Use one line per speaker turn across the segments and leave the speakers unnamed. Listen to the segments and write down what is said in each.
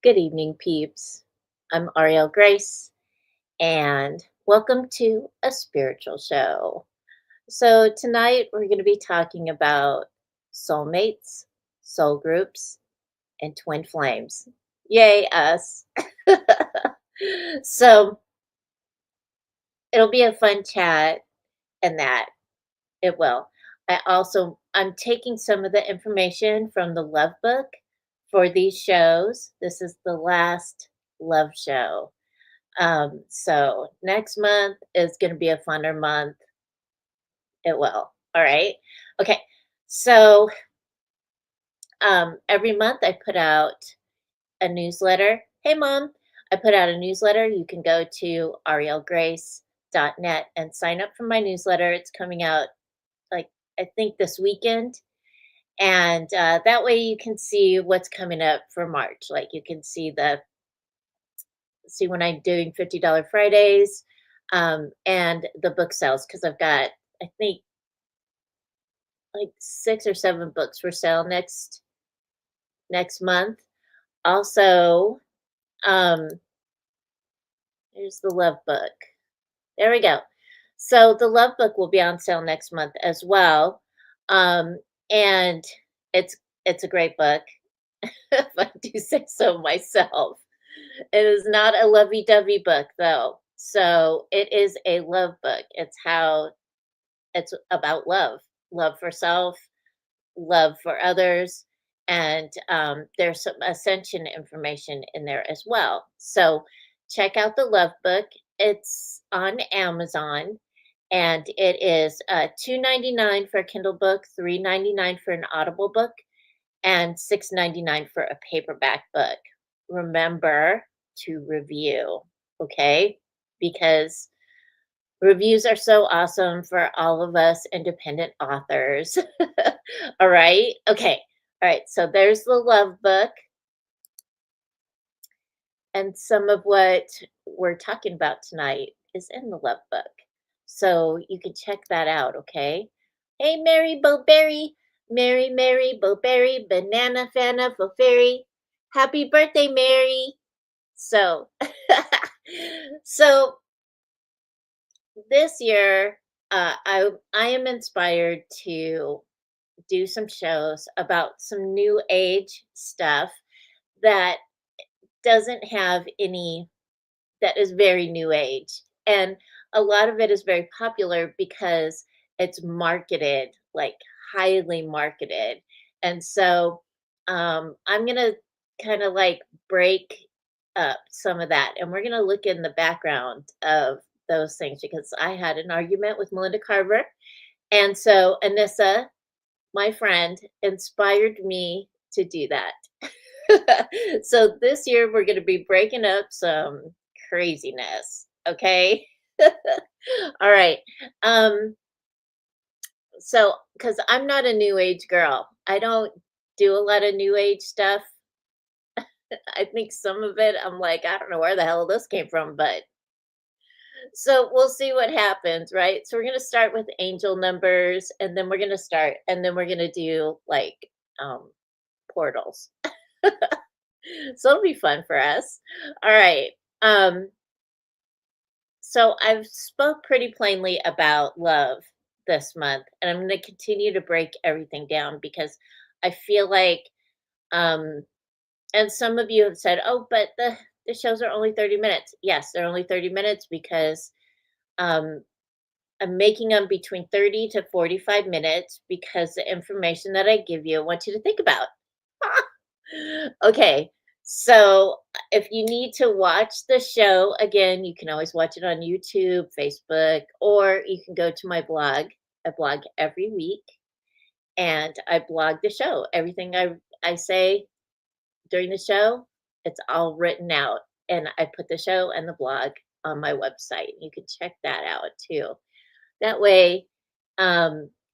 Good evening, peeps. I'm Auriel Grace, and welcome to a spiritual show. So, tonight we're going to be talking about soulmates, soul groups, and twin flames. Yay, us. So, it'll be a fun chat, and that it will. I'm taking some of the information from the love book for these shows. This is the last love show. So next month is going to be a funner month. It will. All right. Okay. So every month I put out a newsletter. Hey, mom. I put out a newsletter. You can go to aurielgrace.net and sign up for my newsletter. It's coming out, like, I think this weekend. And that way you can see what's coming up for March. Like, you can see when I'm doing $50 Fridays, and the book sales, because I've got, I think, like 6 or 7 books for sale next month. Also, um, here's the love book. There we go. So the love book will be on sale next month as well. Um, and it's it's a great book, if I do say so myself. It is not a lovey-dovey book though. So it is a love book. It's about love, love for self, love for others, and there's some ascension information in there as well. So check out the love book. It's on Amazon, and it is $2.99 for a Kindle book, $3.99 for an Audible book, and $6.99 for a paperback book. Remember to review, okay? Because reviews are so awesome for all of us independent authors. All right. Okay. All right. So there's the love book and some of what we're talking about tonight is in the love book. So you can check that out. Okay. Hey, Mary Bowberry, Mary Bowberry, Banana Fana for Fairy. Happy birthday, Mary. So, so this year, I am inspired to do some shows about some new age stuff that doesn't have any, that is very new age. And a lot of it is very popular because it's marketed, like highly marketed. And so I'm going to kind of like break up some of that. And we're going to look in the background of those things because I had an argument with Melinda Carver. And so Anissa, my friend, inspired me to do that. So this year we're going to be breaking up some craziness, okay? All right. Um so cuz I'm not a new age girl. I don't do a lot of new age stuff. I think some of it I'm like, I don't know where the hell this came from, but so we'll see what happens, right? So we're going to start with angel numbers, and then we're going to do like um portals. So it'll be fun for us. All right. Um, so I've spoke pretty plainly about love this month, and I'm going to continue to break everything down because I feel like, um, and some of you have said, "Oh, but the shows are only 30 minutes." Yes, they're only 30 minutes because um, I'm making them between 30 to 45 minutes because the information that I give you, I want you to think about. Okay, so if you need to watch the show again, you can always watch it on YouTube, Facebook, or you can go to my blog. I blog every week, and I blog the show. Everything I say during the show, it's all written out, and I put the show and the blog on my website. You can check that out too. That way,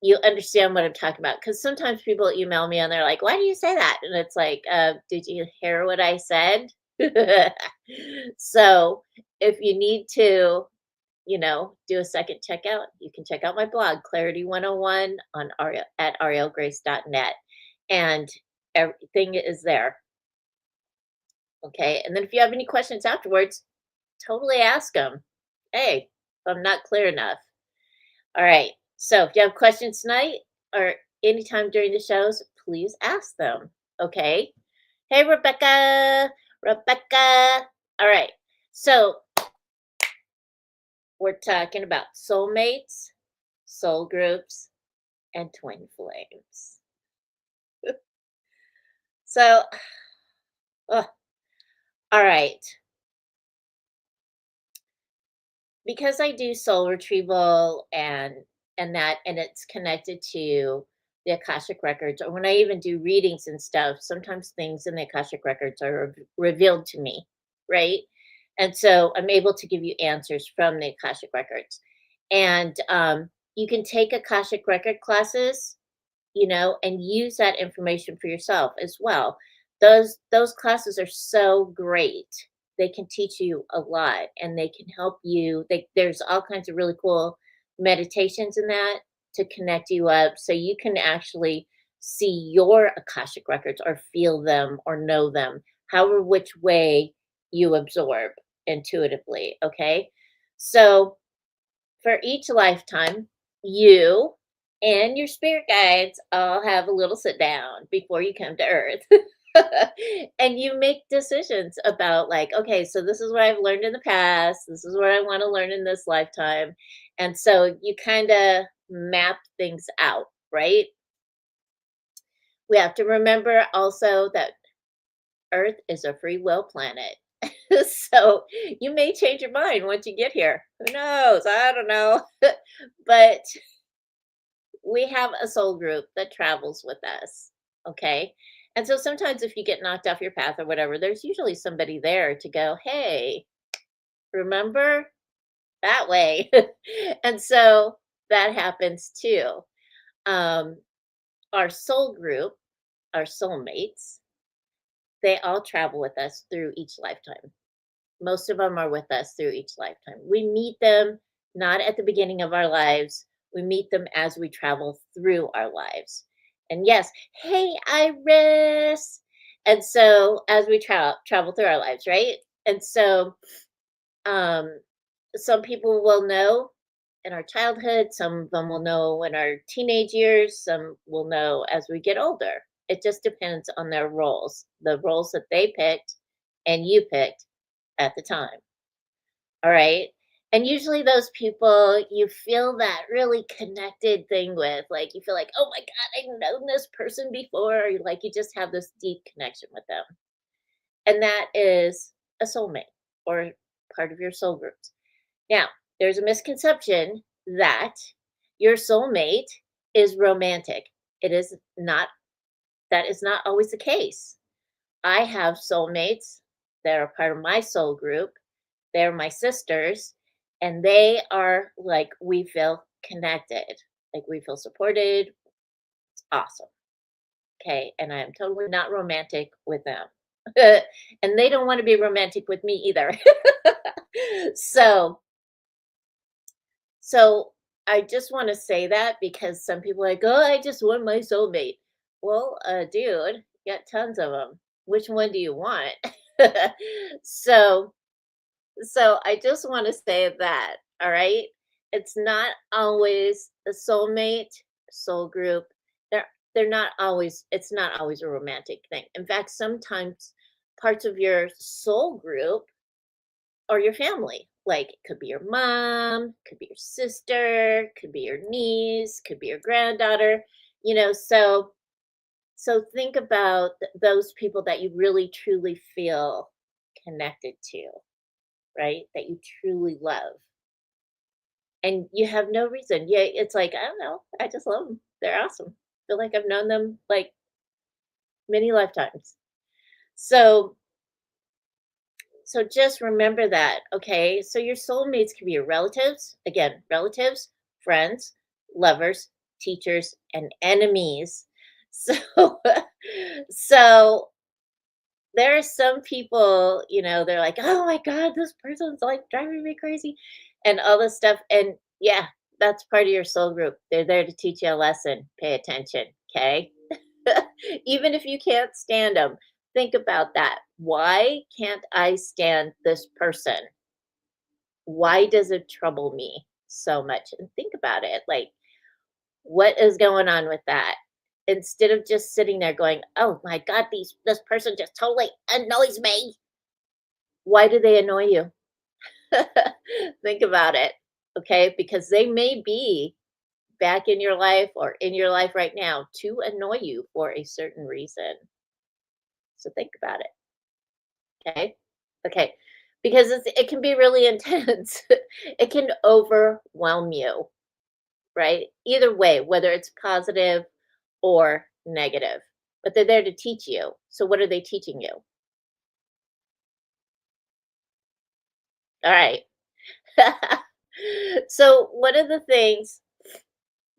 you understand what I'm talking about. Because sometimes people email me and they're like, "Why do you say that?" And it's like, "Did you hear what I said?" So if you need to, do a second checkout, you can check out my blog, Clarity 101 on at arielgrace.net. And everything is there. Okay. And then if you have any questions afterwards, totally ask them. Hey, if I'm not clear enough. All right. So if you have questions tonight or anytime during the shows, please ask them. Okay. Hey, Rebecca. Rebecca. All right. So we're talking about soulmates, soul groups, and twin flames. So, ugh, all right. Because I do soul retrieval and it's connected to the Akashic records, or when I even do readings and stuff, sometimes things in the Akashic records are revealed to me, right? And so I'm able to give you answers from the Akashic records. And you can take Akashic record classes, and use that information for yourself as well. Those classes are so great. They can teach you a lot and they can help you. There's all kinds of really cool meditations in that to connect you up so you can actually see your Akashic records or feel them or know them, however which way you absorb intuitively, okay? So for each lifetime, you and your spirit guides all have a little sit down before you come to Earth. And you make decisions about, like, okay, so this is what I've learned in the past. This is what I want to learn in this lifetime. And so you kind of map things out, right? We have to remember also that Earth is a free will planet. So you may change your mind once you get here. Who knows? I don't know. But we have a soul group that travels with us. Okay. And so sometimes if you get knocked off your path or whatever, there's usually somebody there to go, hey, remember that way. And so that happens too. Um, our soul group, our soulmates, they all travel with us through each lifetime. Most of them are with us through each lifetime. We meet them not at the beginning of our lives, we meet them as we travel through our lives. And yes, hey, Iris. And so as we travel through our lives, right? And so um, some people will know in our childhood, some of them will know in our teenage years, some will know as we get older. It just depends on their roles, the roles that they picked and you picked at the time. All right. And usually those people you feel that really connected thing with, like you feel like, oh my God, I've known this person before. Or like you just have this deep connection with them. And that is a soulmate or part of your soul groups. Now, there's a misconception that your soulmate is romantic. It is not, that is not always the case. I have soulmates that are part of my soul group. They're my sisters, and they are like, we feel connected, like we feel supported. It's awesome. Okay. And I am totally not romantic with them. And they don't want to be romantic with me either. so, so I just want to say that because some people are like, oh, I just want my soulmate. Well, dude, you got tons of them. Which one do you want? so So I just want to say that, all right? It's not always a soulmate, soul group. They're not always, it's not always a romantic thing. In fact, sometimes parts of your soul group are your family. Like it could be your mom, could be your sister, could be your niece, could be your granddaughter, so think about those people that you really truly feel connected to, right? That you truly love. And you have no reason. Yeah, it's like, I don't know, I just love them. They're awesome. Feel like I've known them like many lifetimes. So so just remember that, okay? So your soulmates can be your relatives, again, relatives, friends, lovers, teachers, and enemies. So so there are some people, they're like, "Oh my god, this person's, like, driving me crazy," and all this stuff, and yeah, that's part of your soul group. They're there to teach you a lesson. Pay attention, okay? Even if you can't stand them, think about that. Why can't I stand this person? Why does it trouble me so much? And think about it. Like, what is going on with that? Instead of just sitting there going, "Oh my god, this person just totally annoys me." Why do they annoy you? Think about it, okay? Because they may be back in your life or in your life right now to annoy you for a certain reason. So think about it, okay? Okay. Because it can be really intense. It can overwhelm you, right? Either way, whether it's positive or negative, but they're there to teach you. So, what are they teaching you? All right. So, one of the things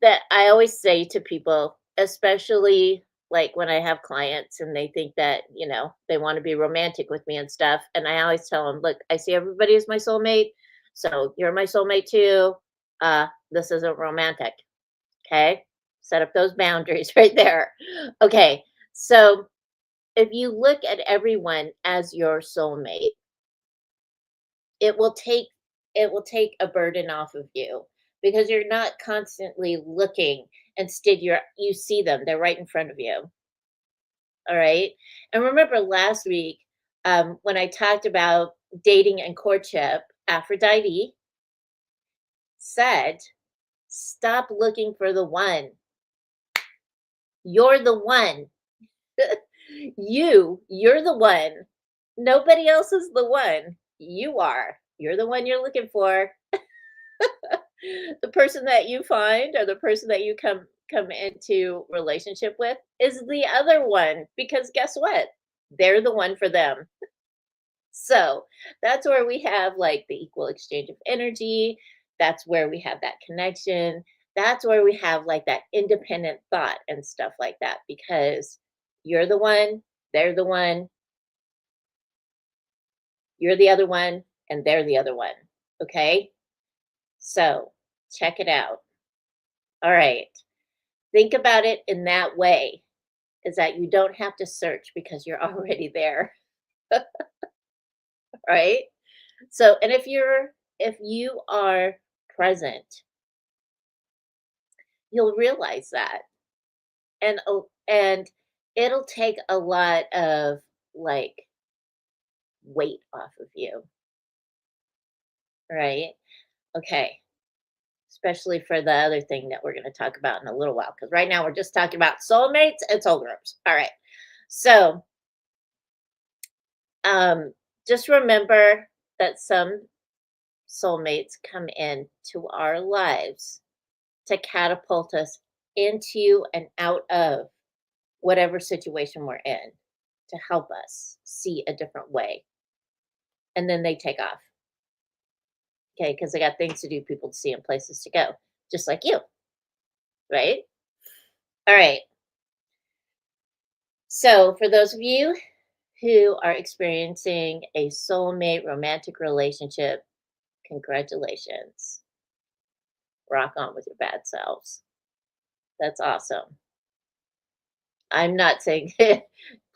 that I always say to people, especially like when I have clients and they think that, they want to be romantic with me and stuff. And I always tell them, look, I see everybody as my soulmate. So you're my soulmate too. This isn't romantic. Okay. Set up those boundaries right there. Okay. So if you look at everyone as your soulmate, it will take it will take a burden off of you because you're not constantly looking. Instead, you see them, they're right in front of you. All right. And remember last week, when I talked about dating and courtship, Aphrodite said, stop looking for the one. You're the one. You're the one. Nobody else is the one. You are. You're the one you're looking for. The person that you find or the person that you come into relationship with is the other one, because guess what? They're the one for them. So that's where we have like the equal exchange of energy. That's where we have that connection. That's where we have like that independent thought and stuff like that, because you're the one, they're the one, you're the other one, and they're the other one. Okay. So check it out. All right. Think about it in that way, is that you don't have to search because you're already there, right? So, and if you are present, you'll realize that. And it'll take a lot of like weight off of you, right? Okay. Especially for the other thing that we're going to talk about in a little while, because right now we're just talking about soulmates and soul groups. All right. So, um, just remember that some soulmates come in to our lives to catapult us into and out of whatever situation we're in, to help us see a different way. And then they take off. Okay, because they got things to do, people to see, and places to go, just like you, right? All right. So, for those of you who are experiencing a soulmate romantic relationship, congratulations. Rock on with your bad selves. That's awesome. I'm not saying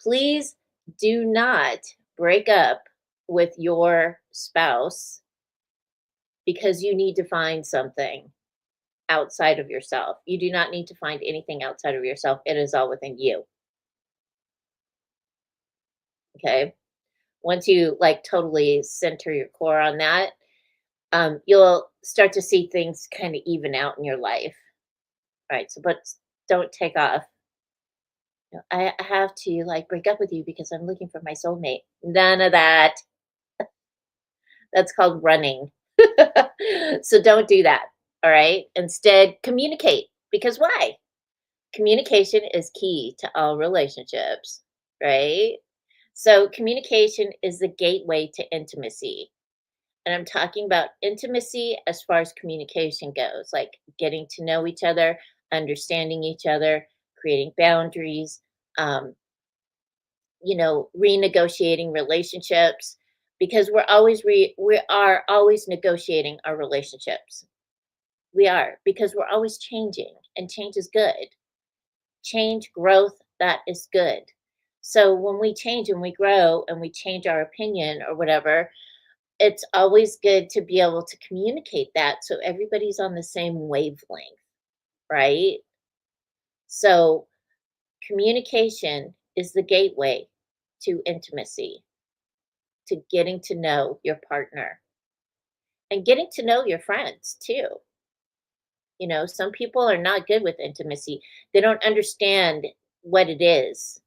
please do not break up with your spouse because you need to find something outside of yourself. You do not need to find anything outside of yourself. It is all within you. Okay. Once you like totally center your core on that, you'll start to see things kind of even out in your life. Right. So, but don't take off. I have to like break up with you because I'm looking for my soulmate. None of that. That's called running. So don't do that. All right. Instead, communicate, because why? Communication is key to all relationships, right? So, communication is the gateway to intimacy. And I'm talking about intimacy as far as communication goes, like getting to know each other, understanding each other, creating boundaries, um, renegotiating relationships, because we are always negotiating our relationships. We are, because we're always changing, and change is good. Change, growth, that is good. So when we change and we grow and we change our opinion or whatever, it's always good to be able to communicate that so everybody's on the same wavelength, right? So communication is the gateway to intimacy, to getting to know your partner and getting to know your friends too. You know, some people are not good with intimacy. They don't understand what it is.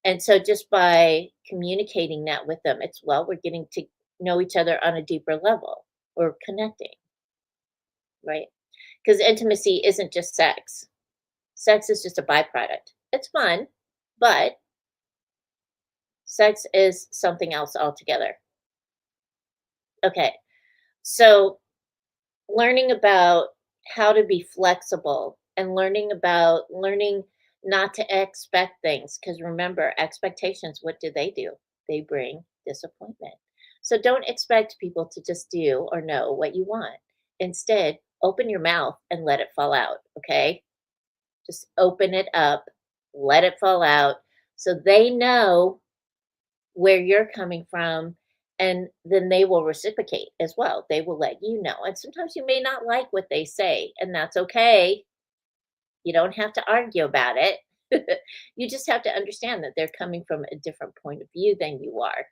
And so just by communicating that with them, it's well, we're getting to know each other on a deeper level. We're connecting, right? Because intimacy isn't just sex. Sex is just a byproduct. It's fun, but sex is something else altogether. Okay. So learning about how to be flexible and learning not to expect things, because remember, expectations, what do? They bring disappointment. So don't expect people to just do or know what you want. Instead, open your mouth and let it fall out, okay? Just open it up, let it fall out so they know where you're coming from, and then they will reciprocate as well. They will let you know. And sometimes you may not like what they say, and that's okay. You don't have to argue about it. You just have to understand that they're coming from a different point of view than you are,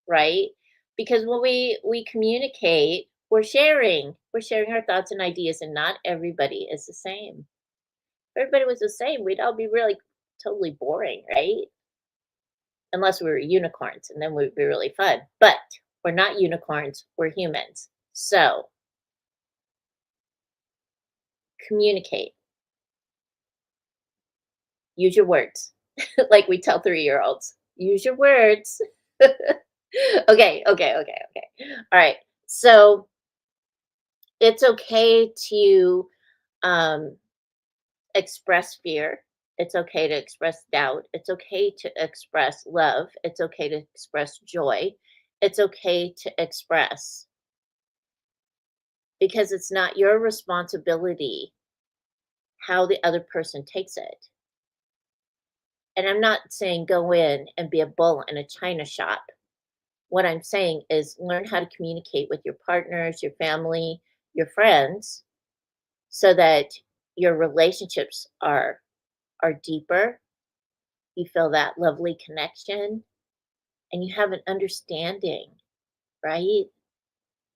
right? Because when we communicate, we're sharing our thoughts and ideas, and not everybody is the same. If everybody was the same, we'd all be really totally boring, right? Unless we were unicorns, and then we'd be really fun. But we're not unicorns, we're humans. So communicate, use your words, like we tell 3-year-olds. Use your words. Okay. All right. So it's okay to um, express fear. It's okay to express doubt. It's okay to express love. It's okay to express joy. It's okay to express, because it's not your responsibility how the other person takes it. And I'm not saying go in and be a bull in a china shop. What I'm saying is learn how to communicate with your partners, your family, your friends, so that your relationships are deeper. You feel that lovely connection and you have an understanding, right?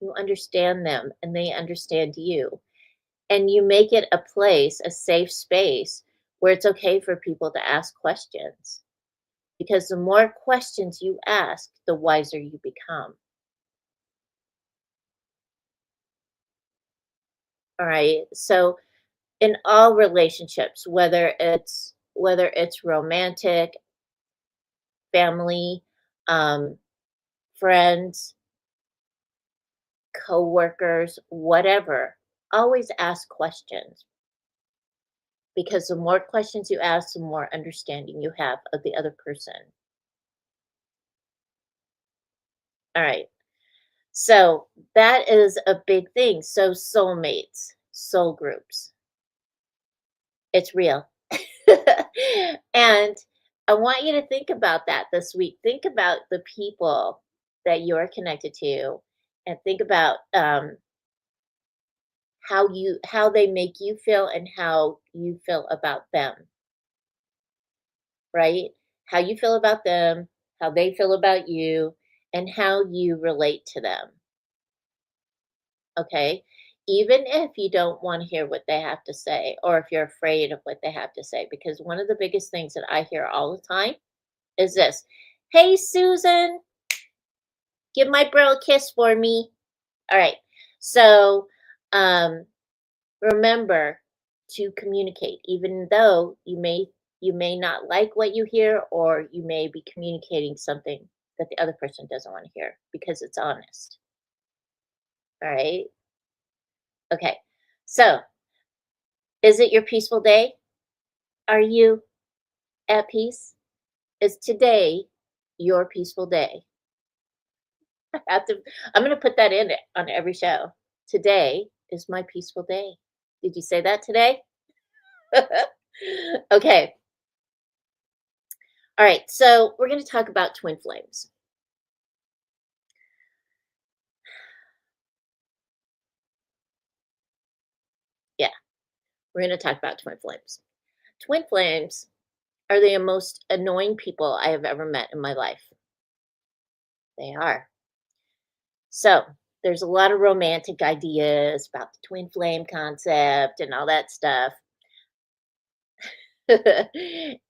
You understand them and they understand you. And you make it a place, a safe space where it's okay for people to ask questions, because the more questions you ask, the wiser you become. All right. So in all relationships, whether it's romantic, family, um, friends, coworkers, whatever, always ask questions, because the more questions you ask, the more understanding you have of the other person. All right. So that is a big thing. So soulmates, soul groups, it's real. And I want you to think about that this week. Think about the people that you're connected to, and think about how they make you feel and how you feel about them, right? How you feel about them, how they feel about you, and how you relate to them. Okay. Even if you don't want to hear what they have to say, or if you're afraid of what they have to say, because one of the biggest things that I hear all the time is this: "Hey, Susan, give my bro a kiss for me." All right. So um, remember to communicate, even though you may not like what you hear, or you may be communicating something that the other person doesn't want to hear, because it's honest. All right. Okay. So is it your peaceful day? Are you at peace? Is today your peaceful day? I have to, I'm going to put that in it on every show. Today is my peaceful day. Did you say that today? Okay. All right, so we're going to talk about twin flames. Yeah, we're going to talk about twin flames. Twin flames are the most annoying people I have ever met in my life. They are. So, there's a lot of romantic ideas about the twin flame concept and all that stuff.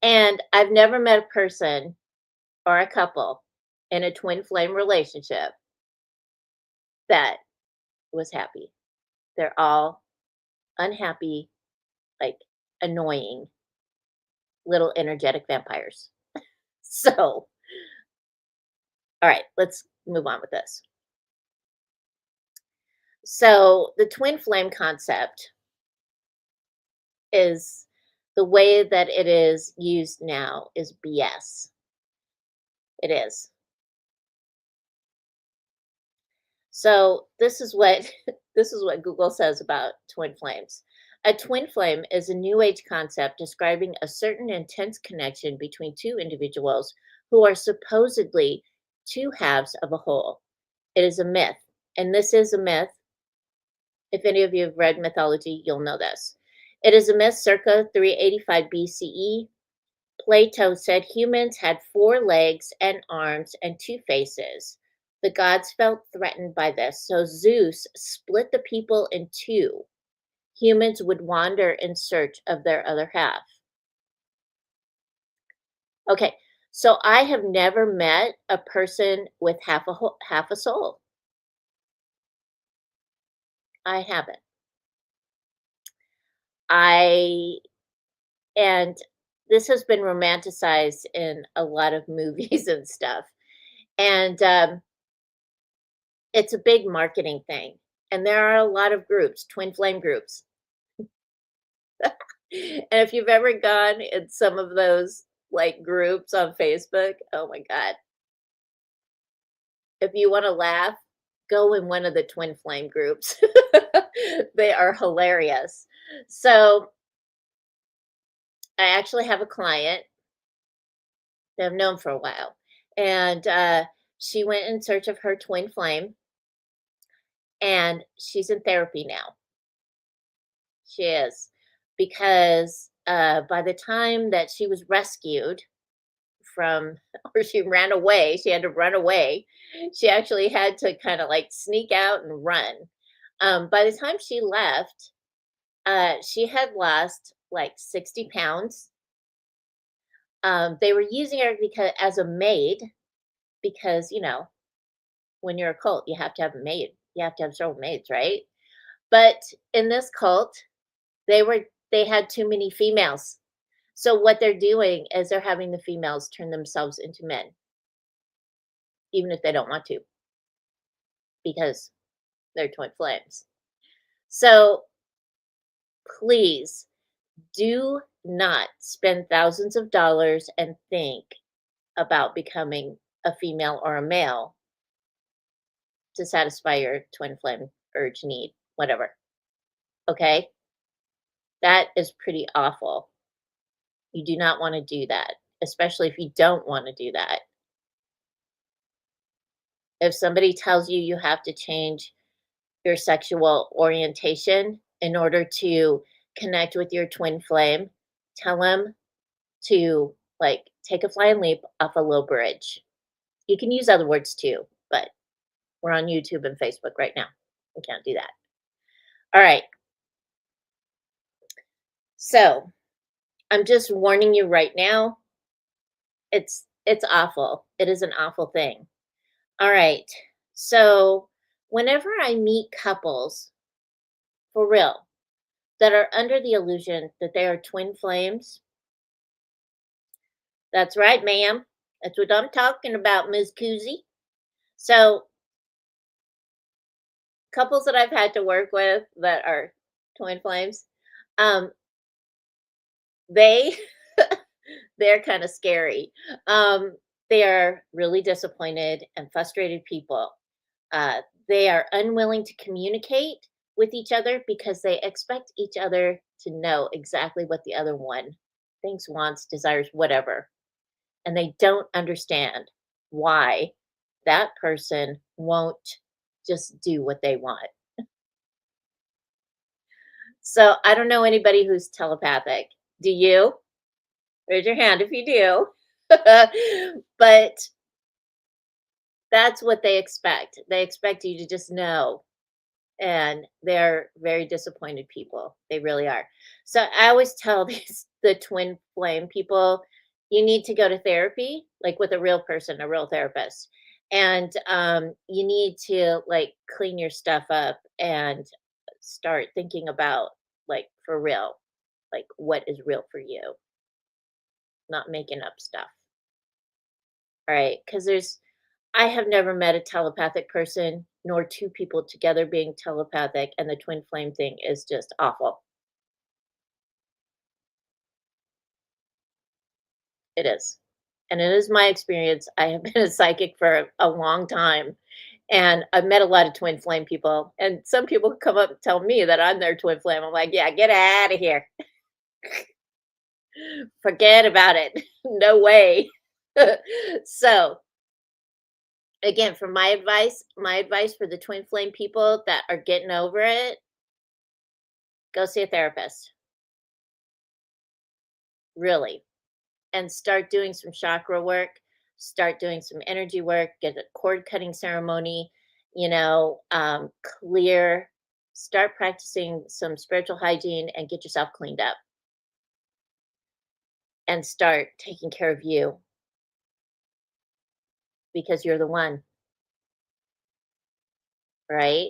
And I've never met a person or a couple in a twin flame relationship that was happy. They're all unhappy, like annoying little energetic vampires. So, all right, let's move on with this. So, the twin flame concept is the way that it is used now is BS. It is. So, this is what this is what Google says about twin flames. A twin flame is a new age concept describing a certain intense connection between two individuals who are supposedly two halves of a whole. It is a myth, and this is a myth. If any of you have read mythology, you'll know this. It is a myth circa 385 BCE. Plato said humans had four legs and arms and two faces. The gods felt threatened by this, so Zeus split the people in two. Humans would wander in search of their other half. Okay, so I have never met a person with half a soul. I haven't. I and this has been romanticized in a lot of movies and stuff. And it's a big marketing thing. And there are a lot of groups, twin flame groups. And if you've ever gone in some of those like groups on Facebook, oh my God. If you want to laugh, go in one of the twin flame groups. They are hilarious. So I actually have a client that I've known for a while. And she went in search of her twin flame and she's in therapy now. She is. Because by the time that she was rescued from, or she ran away, she had to run away. She actually had to kind of like sneak out and run. By the time she left, she had lost like 60 pounds. They were using her because as a maid, because when you're a cult, you have to have a maid. You have to have several maids, right? But in this cult, they had too many females. So what they're doing is they're having the females turn themselves into men, even if they don't want to, because they're twin flames. So please do not spend thousands of dollars and think about becoming a female or a male to satisfy your twin flame urge, need, whatever. Okay? That is pretty awful. You do not want to do that, especially if you don't want to do that. If somebody tells you you have to change your sexual orientation in order to connect with your twin flame, tell them to like take a flying leap off a low bridge. You can use other words too, but we're on YouTube and Facebook right now. We can't do that. All right. So I'm just warning you right now. It's awful. It is an awful thing. All right. So whenever I meet couples for real that are under the illusion that they are twin flames, that's right, ma'am. That's what I'm talking about, Ms. Koozie. So couples that I've had to work with that are twin flames, um, they they're kind of scary. They are really disappointed and frustrated people. Uh, they are unwilling to communicate with each other because they expect each other to know exactly what the other one thinks, wants, desires, whatever. and they don't understand why that person won't just do what they want. So I don't know anybody who's telepathic. Do you? Raise your hand if you do. But that's what they expect. They expect you to just know, and they're very disappointed people. They really are. So I always tell these the twin flame people, you need to go to therapy, like with a real person, a real therapist. And you need to like clean your stuff up and start thinking about like for real, like what is real for you, not making up stuff. All right. Because I have never met a telepathic person, nor two people together being telepathic, and the twin flame thing is just awful. It is. And it is my experience. I have been a psychic for a long time, and I've met a lot of twin flame people, and some people come up and tell me that I'm their twin flame. I'm like, "Yeah, get out of here. Forget about it. No way." So, again, for my advice for the twin flame people that are getting over it, go see a therapist. Really. And start doing some chakra work, start doing some energy work, get a cord cutting ceremony, clear, start practicing some spiritual hygiene and get yourself cleaned up and start taking care of you because you're the one, right?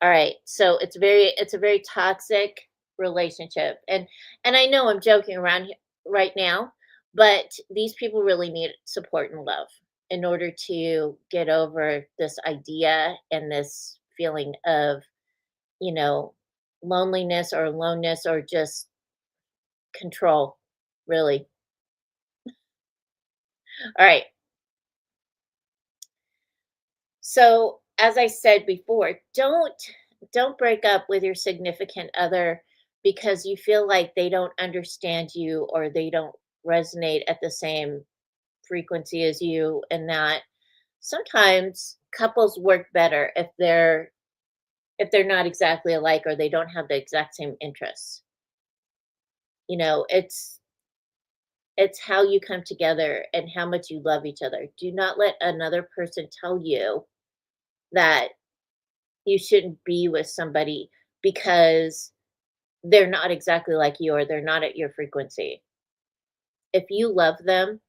All right. So it's a very toxic relationship. And I know I'm joking around right now, but these people really need support and love in order to get over this idea and this feeling of, you know, loneliness or aloneness or just control, really. All right. So, as I said before, don't break up with your significant other because you feel like they don't understand you or they don't resonate at the same frequency as you, and that sometimes couples work better if they're not exactly alike or they don't have the exact same interests. It's how you come together and how much you love each other. Do not let another person tell you that you shouldn't be with somebody because they're not exactly like you or they're not at your frequency. If you love them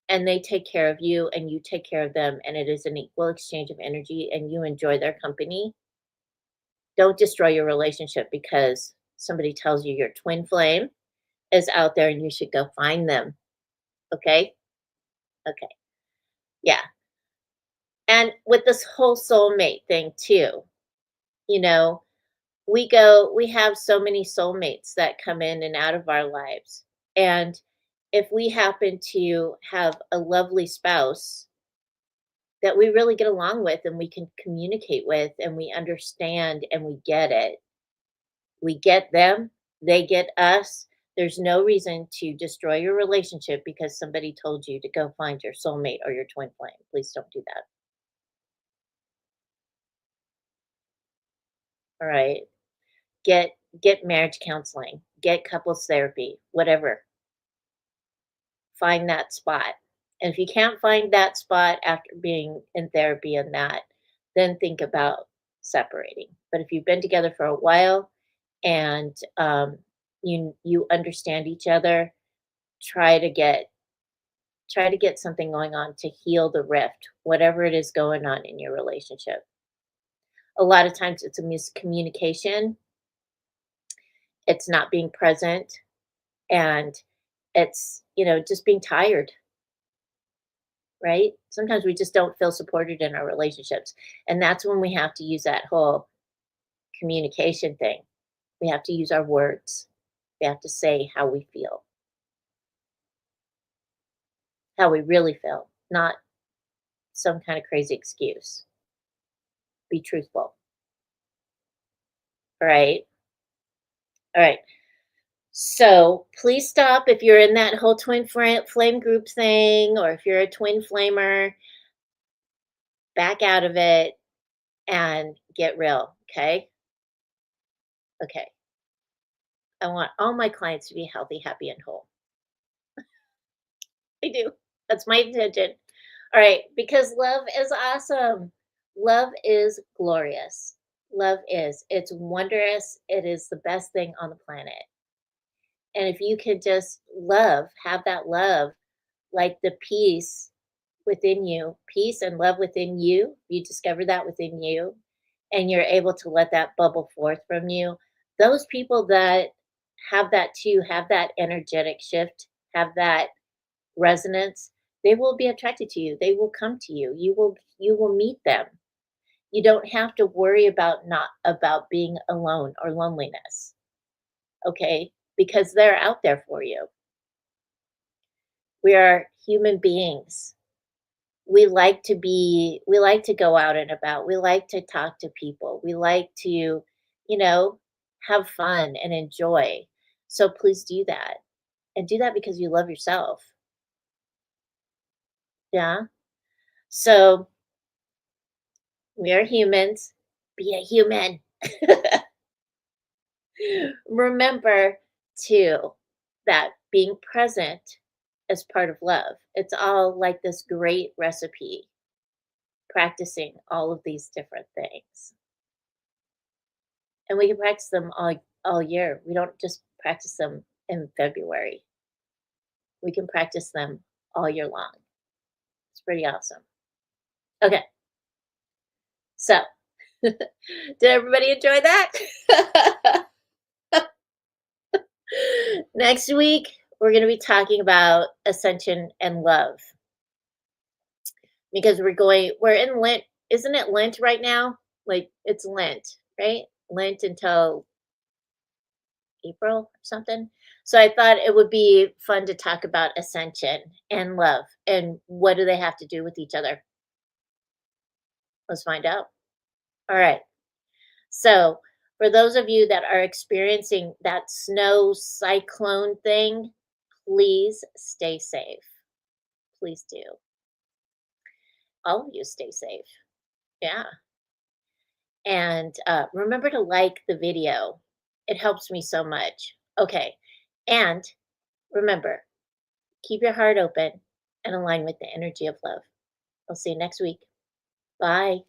and they take care of you and you take care of them and it is an equal exchange of energy and you enjoy their company, don't destroy your relationship because somebody tells you your twin flame is out there and you should go find them. Okay? Okay. Yeah. And with this whole soulmate thing too, you know, we have so many soulmates that come in and out of our lives. And if we happen to have a lovely spouse that we really get along with and we can communicate with and we understand and we get it, we get them, they get us. There's no reason to destroy your relationship because somebody told you to go find your soulmate or your twin flame. Please don't do that. All right. Get marriage counseling, get couples therapy, whatever. Find that spot. And if you can't find that spot after being in therapy and that, then think about separating. But if you've been together for a while and you understand each other, try to get try to get something going on to heal the rift, whatever it is going on in your relationship. A lot of times it's a miscommunication, it's not being present, and it's, just being tired, right? Sometimes we just don't feel supported in our relationships. And that's when we have to use that whole communication thing. We have to use our words. We have to say how we feel, how we really feel, not some kind of crazy excuse. Be truthful. All right. All right. So please stop if you're in that whole flame group thing, or if you're a twin flamer, back out of it and get real. Okay. Okay. I want all my clients to be healthy, happy, and whole. I do. That's my intention. All right. Because love is awesome. Love is glorious. Love is. It's wondrous. It is the best thing on the planet. And if you could just have that love, like the peace within you, peace and love within you, you discover that within you, and you're able to let that bubble forth from you. Those people that have that too, have that energetic shift, have that resonance, they will be attracted to you. They will come to you. You will meet them. You don't have to worry about not about being alone or loneliness, okay? Because they're out there for you. We are human beings. We like to go out and about. We like to talk to people. We like to, have fun and enjoy. So please do that. And do that because you love yourself. Yeah. So we are humans. Be a human. Remember too that being present is part of love. It's all like this great recipe, practicing all of these different things. And we can practice them all year. We don't just practice them in February. We can practice them all year long. It's pretty awesome. Okay. So, did everybody enjoy that? Next week, we're going to be talking about ascension and love because we're in Lent. Isn't it Lent right now? Like it's Lent, right? Lent until April or something. So I thought it would be fun to talk about ascension and love and what do they have to do with each other. Let's find out. All right. So, for those of you that are experiencing that snow cyclone thing, please stay safe. Please do. All of you stay safe. Yeah. And remember to like the video. It helps me so much. Okay. And remember, keep your heart open and align with the energy of love. I'll see you next week. Bye.